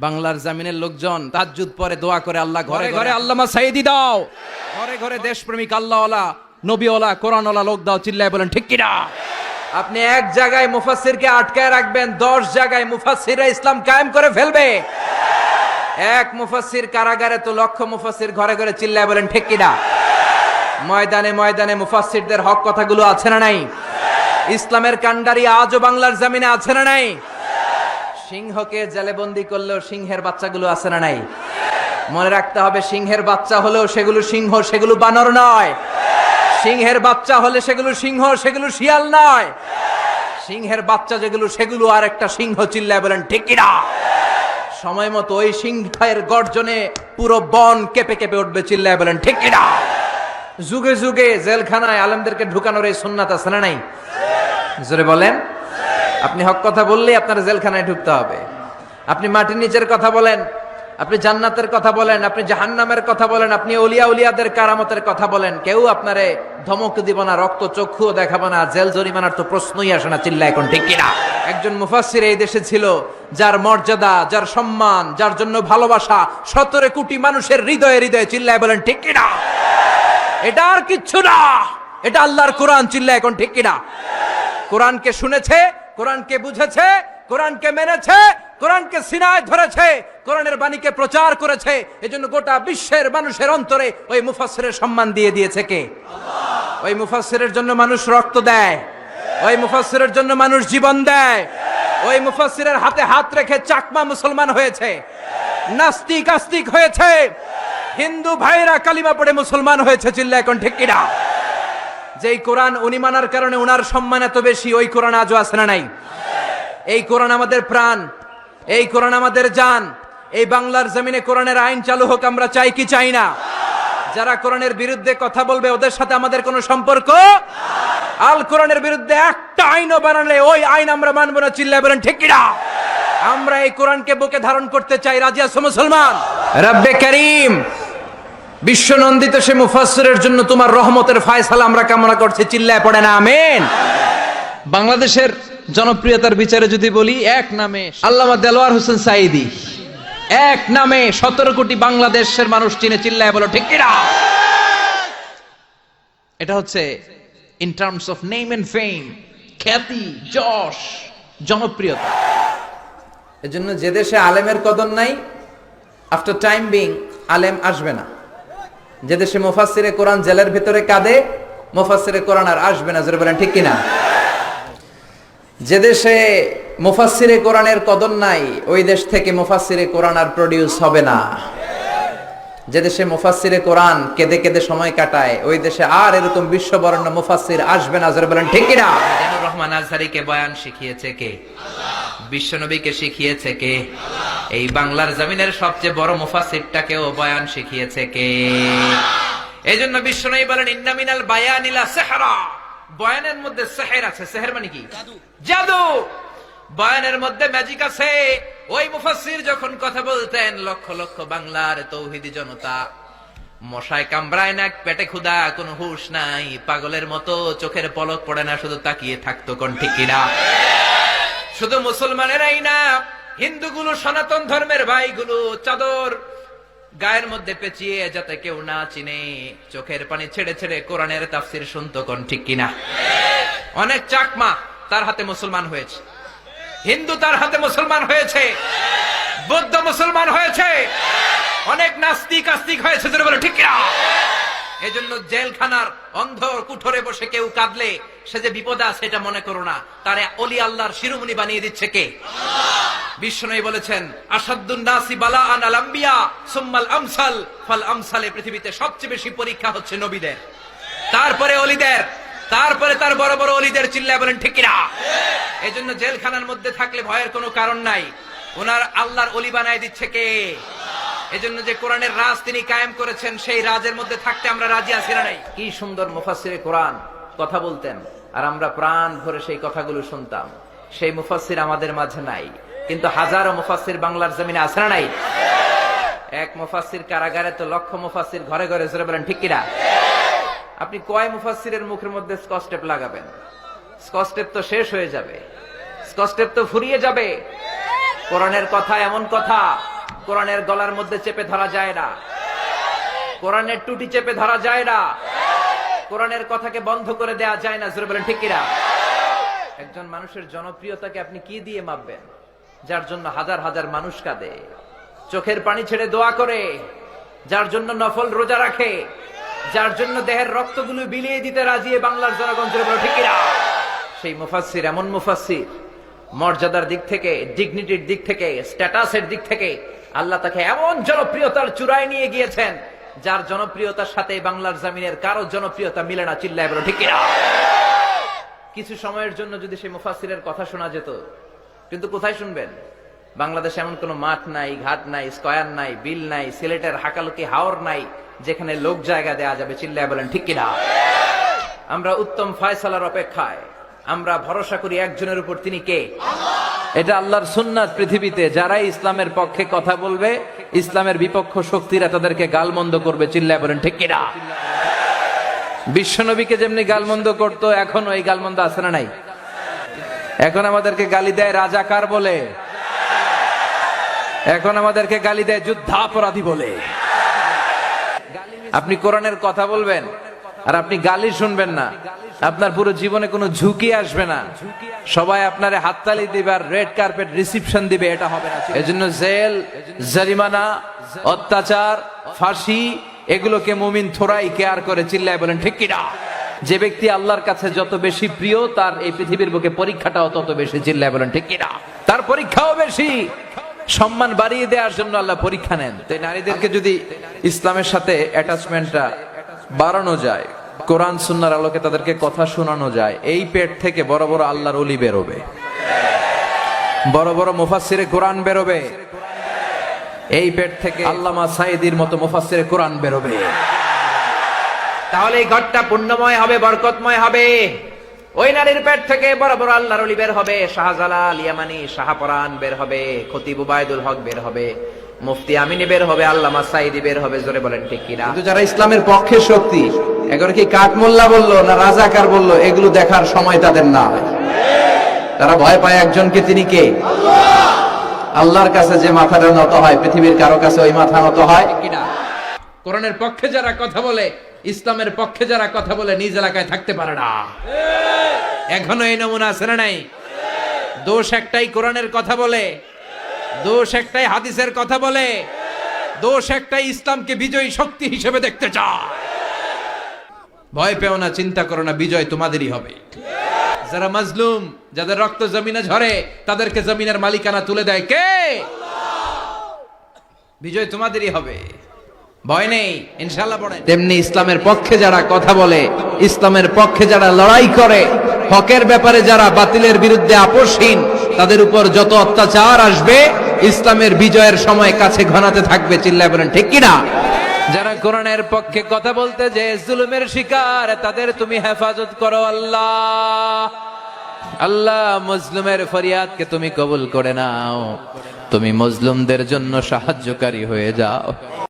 বাংলার জমিনের লোকজন তাহাজ্জুদ পরে দোয়া করে আল্লাহ ঘরে ঘরে আল্লামা সাইয়্যিদি দাও, ঘরে ঘরে দেশপ্রেমিক আল্লাহওয়ালা নবীওয়ালা কোরআনওয়ালা লোক দাও, চিল্লায় বলেন ঠিক কিনা। আপনি এক জায়গায় মুফাসসিরকে আটকায় রাখবেন, 10 জায়গায় মুফাসসিররা ইসলাম কায়েম করে ফেলবে। এক মুফাসসির কারাগারে তো লক্ষ মুফাসসির ঘরে ঘরে, চিল্লায় বলেন ঠিক কিনা। ময়দানে ময়দানে মুফাসসিরদের হক কথাগুলো আছে না নাই? ইসলামের কান্ডারি আজও বাংলার জমিনে আছে না নাই? সিংহকে জেলে বন্দী করলেও সিংহের বাচ্চাগুলো আছে না নাই? মনে রাখতে হবে, সিংহের বাচ্চা হলেও সেগুলো সিংহ, সেগুলো বানর নয়। সিংহের বাচ্চা হলে সেগুলো সিংহ, সেগুলো শিয়াল নয়। সিংহের বাচ্চা যেগুলো, সেগুলো আর একটা সিংহ, চিল্লায় বলেন ঠিক কিনা। সময় মতো ওই সিংহের গর্জনে পুরো বন কেঁপে কেঁপে উঠবে, চিল্লায় বলেন ঠিক কিনা। যুগে যুগে জেলখানায় আলেমদেরকে ঢুকানোর এই সুন্নাত আছে না নাই? জোরে বলেন। আপনি হক কথা বললেই আপনার জেলখানায় ঢুকতে হবে। আপনি মাটির নিচের কথা বলেন, আপনি জান্নাতের কথা বলেন, আপনি জাহান্নামের কথা বলেন, আপনি ওলিয়া উলিয়াদের কারামতের কথা বলেন, কেউ আপনারে ধমক দিব না, রক্ত চক্ষুও দেখাবো না, জেল জরিমানার তো প্রশ্নই আসে না, চিল্লা এখন ঠিক কিনা। একজন মুফাসসির এই দেশে ছিল, যার মর্যাদা, যার সম্মান, যার জন্য ভালোবাসা 17 কোটি মানুষের হৃদয়ে হৃদয়ে, চিল্লায় বলেন ঠিক কিনা। এটা আর কিচ্ছু না, এটা আল্লাহর কোরআন, চিল্লায় এখন ঠিক কিনা। কোরআনকে শুনেছে, কোরআনকে বুঝেছে, কোরআনকে মেনেছে, কোরআনকে সিনায় ধরেছে, কোরআনের বাণীকে প্রচার করেছে। এজন্য গোটা বিশ্বের মানুষের অন্তরে ওই মুফাসসিরের সম্মান দিয়ে দিয়েছে কে? আল্লাহ। ওই মুফাসসিরের জন্য মানুষ রক্ত দেয়, ওই মুফাসসিরের জন্য মানুষ জীবন দেয়, ওই মুফাসসিরের হাতে হাত রেখে চাকমা মুসলমান হয়েছে, নাস্তিক আস্তিক হয়েছে, হিন্দু ভাইরা কালিমা পড়ে মুসলমান হয়েছে, চিল্লা এখন ঠিক কিনা। যেই কোরআন উনি মানার কারণে উনার সম্মান এত বেশি, ওই কোরআন আজও আছে না নাই? এই কোরআন আমাদের প্রাণ, এই কোরআন আমাদের জান। এই বাংলার জমিনে কোরআনের আইন চালু হোক, আমরা চাই কি চাই না? যারা কোরআনের বিরুদ্ধে কথা বলবে ওদের সাথে আমাদের কোনো সম্পর্ক। আল কোরআনের বিরুদ্ধে একটা আইনও বানালে ওই আইন আমরা মানব না, চিল্লায় বলেন ঠিক কিনা। আমরা এই কোরআনকে বুকে ধারণ করতে চাই, রাজি আছো মুসলমান? রব্বে করিম বিশ্বনন্দিত সে মুফাসসিরের জন্য তোমার রহমতের ফয়সালা আমরা কামনা করছি, চিল্লায় পড়ে না আমিন। বাংলাদেশের জনপ্রিয়তার বিচারে যদি বলি, এক নামে আল্লামা দেলোয়ার হোসেন সাঈদী, এক নামে 17 কোটি বাংলাদেশের মানুষ চিনে, চিল্লায় বলো ঠিক কিনা। এটা হচ্ছে in terms of name and fame, খ্যাতি, যশ, জনপ্রিয়তা। এজন্য যে দেশে আলেমের কদর নাই, আফটার টাইম বিং আলেম আসবে না। যে দেশে মুফাসসিরে কোরআন জেলের ভিতরে কাঁদে, মুফাসসিরে কোরআন আর আসবে না, জোরে বলেন ঠিক কিনা। যে দেশে মুফাসসিরে কোরআনের কদর নাই, ওই দেশ থেকে মুফাসসিরে কোরআন আর প্রডিউস হবে না। যে দেশে মুফাসসিরে কোরআন কেঁদে কেঁদে সময় কাটায়, ওই দেশে আর এরকম বিশ্ববরেণ্য মুফাসসির আসবে না, জোরে বলেন ঠিক কিনা। মিজানুর রহমান আজহারীকে বয়ান শিখিয়েছে কে? আল্লাহ। বিশ্বনবীকে শিখিয়েছে কে? আল্লাহ। এই বাংলার জমিনের সবচেয়ে বড় মুফাসসিরটাকেও বয়ান শিখিয়েছে কে? আল্লাহ। এইজন্য বিশ্বনবী বলেন, ইন্না মিনাল বায়ানি লা সিহরা, বয়ানের মধ্যে সেহের আছে। সেহের মানে কি? জাদু। জাদু। বয়ানের মধ্যে ম্যাজিক আছে। ওই মুফাসসির যখন কথা বলতেন, লক্ষ লক্ষ বাংলার তৌহিদি জনতা মশায় কামড়ায় না, পেটে ক্ষুধা, কোনো হুঁশ নাই, পাগলের মতো চোখের পলক পড়ে না, শুধু তাকিয়ে থাকতো, কোন ঠিক কিনা। শুধু মুসলমানেরাই না, হিন্দুগুলো, সনাতন ধর্মের ভাইগুলো চাদর গায়ের মধ্যে পেঁচিয়ে যাতে কেউ না চিনে, চোখের পানি ছেড়ে ছেড়ে কোরআনের তাফসীর শুনতো, কোন ঠিক কিনা। অনেক চাকমা তার হাতে মুসলমান হয়েছে, হিন্দু তার হাতে মুসলমান হয়েছে, বৌদ্ধ মুসলমান হয়েছে, অনেক নাস্তিক আস্তিক হয়েছে, বলে ঠিক কিনা। এই জন্য জেলখানার অন্ধ কুঠরে বসে কেউ কাঁদলে সে যে বিপদে আছে এটা মনে করো না, তারে অলি আল্লাহর শিরোমণি বানিয়ে দিচ্ছে কে? বিশ্বনবী বলেছেন, আসাদ্দুন নাসি বালাআন আল আম্বিয়া সুম্মাল আমসাল ফাল আমসালে, পৃথিবীতে সবচেয়ে বেশি পরীক্ষা হচ্ছে নবীদের, তারপরে অলিদের, তারপরে তার বড় বড় অলিদের, চিল্লায় বলেন ঠিক কিনা। এই জন্য জেলখানার মধ্যে থাকলে ভয়ের কোনো কারণ নাই, ওনার আল্লাহর অলি বানায় দিচ্ছে কে? এই জন্য যে কোরআনের রাজ তিনি কায়েম করেছেন, সেই রাজের মধ্যে থাকতে আমরা রাজি আছি না নাই? কি সুন্দর মুফাসসিরে কোরআন কথা বলতেন, আর আমরা প্রাণ ভরে সেই কথাগুলো শুনতাম। সেই মুফাসসির আমাদের মাঝে নাই, কিন্তু হাজারো মুফাসসির বাংলার জমিনে আছে না নাই? এক মুফাসসির কারাগারে তো লক্ষ মুফাসসির ঘরে ঘরে, জোরে বলেন ঠিক কিনা। আপনি কয় মুফাসসিরের মুখের মধ্যে স্কচ টেপ লাগাবেন? স্কচ টেপ তো শেষ হয়ে যাবে, স্কচ টেপ তো ফুরিয়ে যাবে। কোরআনের কথা এমন কথা, কোরআনের গলার মধ্যে চেপে ধরা যায় না, কোরআনের টুটি চেপে ধরা যায় না, কোরআনের কথাকে বন্ধ করে দেয়া যায় না। জোরে বলেন ঠিক কিনা? একজন মানুষের জনপ্রিয়তাকে আপনি কি দিয়ে মাপবেন? যার জন্য হাজার হাজার মানুষ কাঁদে, চোখের পানি ছেড়ে দোয়া করে, যার জন্য নফল রোজা রাখে, যার জন্য দেহের রক্তগুলো বিলিয়ে দিতে রাজি বাংলার জনগণ। জোরে বলেন ঠিক কিনা? সেই মুফাসসির এমন মুফাসসির, মর্যাদার দিক থেকে, ডিগনিটির দিক থেকে, স্ট্যাটাসের দিক থেকে আল্লাহ তাকে এমন জনপ্রিয়তার চূড়ায় নিয়ে গিয়েছেন, যার জনপ্রিয়তার সাথে বাংলার জমিনের কারো জনপ্রিয়তা মিলে না। চিল্লায় বলো ঠিক কিনা? কিছু সময়ের জন্য যদি সেই মুফাসসিরের কথা শোনা যেত, কিন্তু কোথায় শুনবেন? বাংলাদেশে এমন কোন মাঠ নাই, ঘাট নাই, স্কয়ার নাই, বিল নাই, সিলেটের হাকালুকি হাওর নাই যেখানে লোক জায়গা দেয়া যাবে। চিল্লায় বলেন ঠিক কিনা? আমরা উত্তম ফয়সালার অপেক্ষায়, আমরা ভরসা করি একজনের উপর, তিনি কে? এটা আল্লাহর সুন্নাত। পৃথিবীতে যারাই ইসলামের পক্ষে কথা বলবে, ইসলামের বিপক্ষ শক্তিরা তাদেরকে গালমন্দ করবে। চিল্লায় বলেন ঠিক কিনা? বিশ্বনবীকে যেমনি গালমন্দ করতো, এখন ওই গালমন্দ আছে না নাই? এখন আমাদেরকে গালি দেয় রাজাকার বলে, এখন আমাদেরকে গালি দেয় যুদ্ধাপরাধী বলে। আপনি কোরআনের কথা বলবেন আর আপনি গালি শুনবেন না, আপনার পুরো জীবনে কোনো ঝুঁকি আসবে না। সবাই আপনারে হাততালি দিবে আর রেড কার্পেট রিসিপশন দিবে, এটা হবে না। এজন্য জেল, জরিমানা, অত্যাচার, ফাঁসি, এগুলোকে মুমিন থোড়াই কেয়ার করে। চিল্লায় বলেন ঠিক কিনা? যে ব্যক্তি আল্লাহর কাছে যত বেশি প্রিয়, তার এই পৃথিবীর বুকে পরীক্ষাটাও তত বেশি। চিল্লায় বলেন ঠিক কিনা? তার পরীক্ষাও বেশি। সম্মান বাড়িয়ে দেওয়ার জন্য আল্লাহ পরীক্ষা নেন। তাই নারীদেরকে যদি ইসলামের সাথে অ্যাটাচমেন্টটা বাড়ানো যায়, কোরআন সুন্নাহর আলোকে তাদেরকে কথা শোনানো যায়, এই পেট থেকে বড় বড় আল্লাহর ওলি বেরোবে, বড় বড় মুফাসসিরে কোরআন বেরোবে। এই পেট থেকে আল্লামা সাঈদীর মতো মুফাসসিরে কোরআন বেরোবে। তাহলে এই ঘরটা পুণ্যময় হবে, বরকতময় হবে। ওই নারীর পেট থেকে বড় বড় আল্লাহর ওলি বের হবে, শাহজালাল ইয়ামানি, শাহপরান বের হবে, খতিব উবাইদুল হক বের হবে, মুফতি আমিনী বের হবে, আল্লামা সাঈদী বের হবে। জোরে বলেন ঠিক কিনা? কিন্তু যারা ইসলামের পক্ষে শক্তি, এখন কি কাঠমোল্লা বললো না রাজাকার বললো, এগুলো দেখার সময় তাদের না। তারা ভয় পায় একজনকে, তিনি কে? আল্লাহর কাছে যে মাথাটা নত হয়, পৃথিবীর কারো কাছে ওই মাথা নত হয় কিনা? কোরআনের পক্ষে যারা কথা বলে, ইসলামের পক্ষে যারা কথা বলে, নিজ এলাকায় থাকতে পারে না। এখনো এই নমুনা আছে না নাই? দোষ একটাই, কোরআনের কথা বলে, দোষ একটাই, হাদিসের কথা বলে, দোষ একটাই, ইসলামকে বিজয়ী শক্তি হিসেবে দেখতে চায়। ভয় পেও না, চিন্তা করো না, বিজয় তোমাদেরই হবে। যারা মাজলুম, যাদের রক্ত জমিনে ঝরে, তাদেরকে জমিনের মালিকানা তুলে দেয় কে? বিজয় তোমাদেরই হবে, ভয় নেই, ইনশাআল্লাহ। পড়েন। তেমনি ইসলামের পক্ষে যারা কথা বলে, ইসলামের পক্ষে যারা লড়াই করে, হকের ব্যাপারে যারা বাতিলের বিরুদ্ধে আপোষহীন, তাদের উপর যত অত্যাচার আসবে, ইসলামের বিজয়ের সময় কাছে ঘনাতে থাকবে। চিল্লায় বলেন ঠিক কিনা? যারা কোরআনের পক্ষে কথা বলতে যে জুলুমের শিকার, তাদের তুমি হেফাজত করো আল্লাহ। আল্লাহ মজলুমের ফরিয়াদকে তুমি কবুল করে নাও, তুমি মজলুমদের জন্য সাহায্যকারী হয়ে যাও।